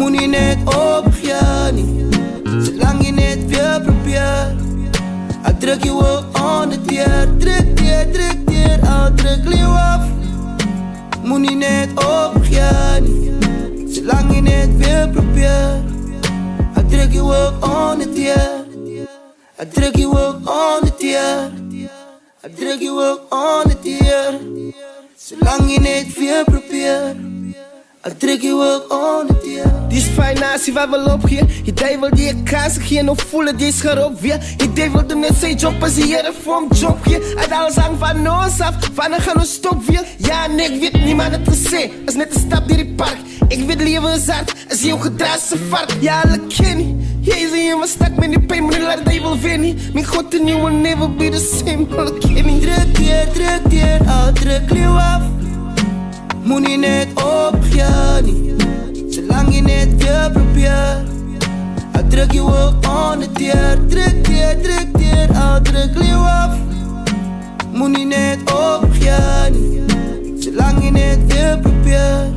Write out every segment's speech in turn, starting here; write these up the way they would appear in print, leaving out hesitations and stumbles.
moet niet net opgeven niet. Zolang je net weer probeert. Ik druk je ook onder teer. Druk teer, al druk je af. Moet niet net opgeven niet. Zolang je net weer probeert. Ik druk je ook onder teer. Ik druk je ook onder teer. Ik druk je ook onder teer. Zolang je net weer probeert. Ik druk je ook onder teer. Die is financiën waar we lopen hier. Je day wil die je kansen geven, of voelen die scherop weer. Je day wil de mensen job als je hier voor hem job hier. Het alles hangt van ons af, van dan gaan we stop weer. Ja en ik weet niemand het te zien, als net een stap door die park. Ik weet leven is hard, als je gedraaid zijn vark. Ja, alle kenny. Jezus, je was stak met die pijn, maar die laat dat je wil winnen. Mijn God en you will never be the same, alle kenny. Druk teer, al druk je af. Moet niet net opgeven niet. Zolang je net weer probeert. Ik druk je ook onder teer. Druk teer, al druk je af. Moet niet net opgeven niet. Zolang je net weer probeert.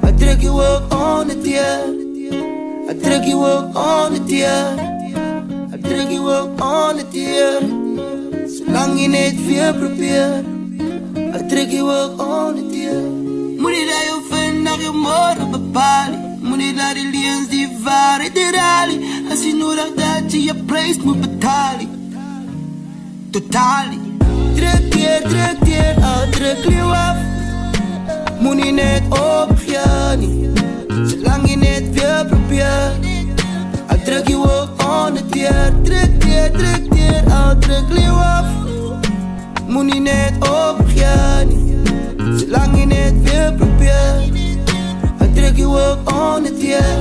Ik druk je ook onder teer. Ik druk je ook onder teer. Ik druk je ook onder teer. Zolang je net weer probeert. Ik druk je ook onder teer. Moet niet dat je vandaag je morgen bepalen. Moet niet dat die liens die waarheid herhalen. Als je nodig dat je je prijs moet betalen. Totaal. Druk teer, al druk je af. Moet niet net opgeven niet. Zolang je net weer probeert. Ik druk je ook onder teer. Druk teer, al druk je af. Moet niet net opgeven niet. Zolang je net weer probeert. Ik druk je ook onder teer.